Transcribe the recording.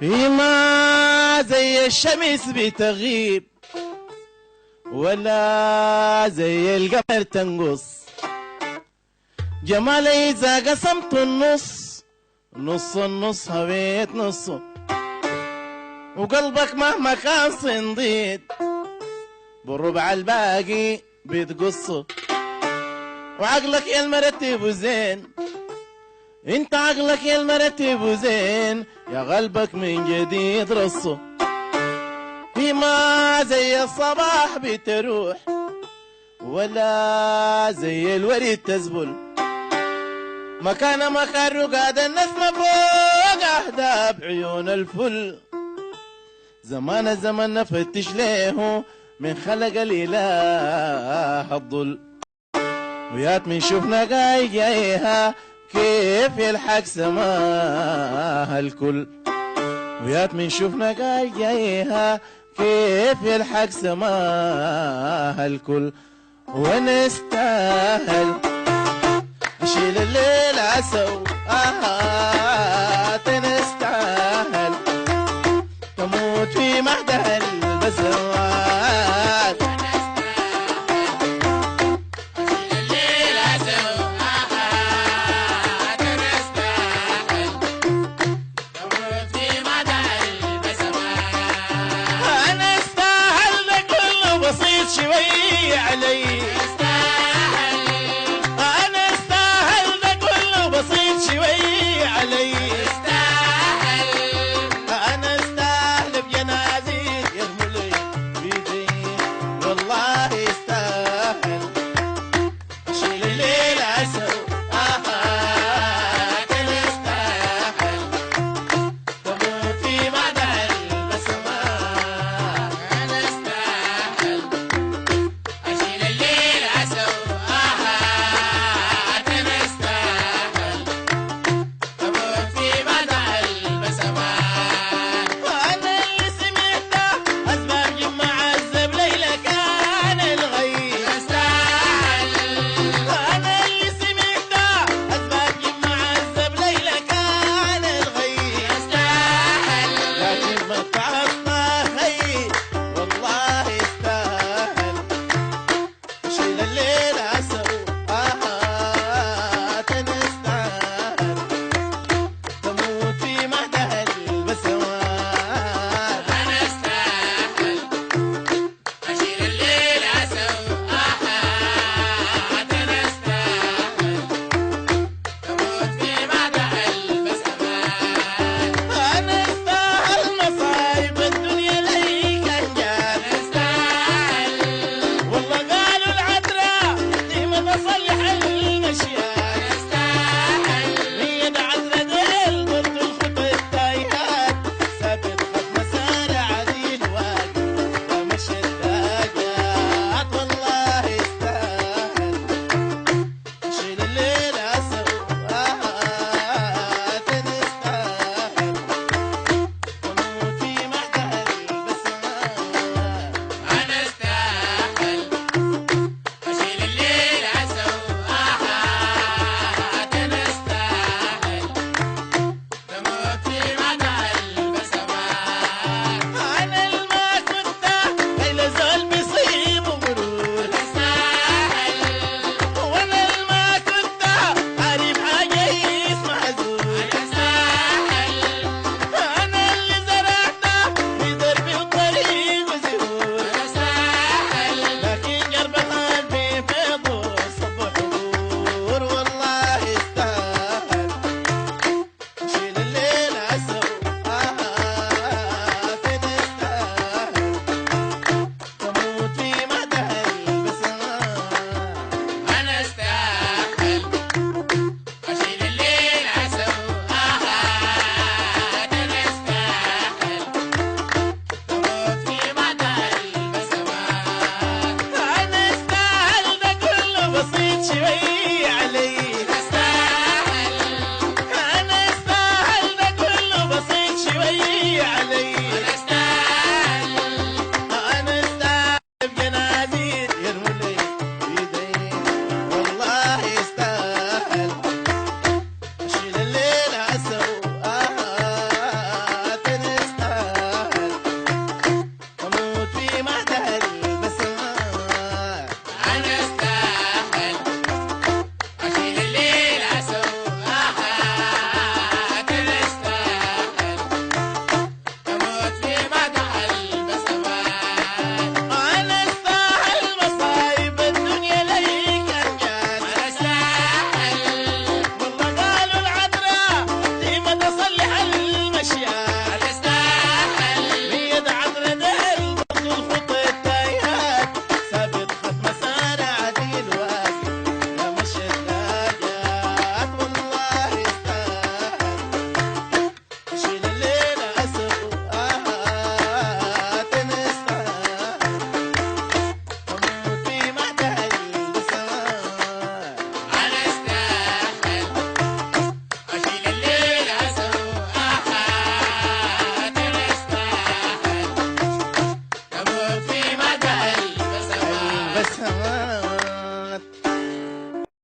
هي ما زي الشمس بتغيب ولا زي القمر تنقص. جمالي إذا قسمت النص نص النص هويت نصه، وقلبك مهما كان صنديد بالربع الباقي بتقصه. وعقلك يا المرتب زين، انت عقلك يا المرتب زين، يا قلبك من جديد رصه. في ما زي الصباح بتروح ولا زي الورد تزبل، مكان رقاد النسمة فوق أهداب عيون الفل. زمان الزمن نفتش ليه من خلق الإله الظل، ويات من شوفنا جايها كيف يلحق سماها الكل. ويات من شوفنا جايها كيف يلحق سماها الكل. ونستاهل نشيل الليل عسو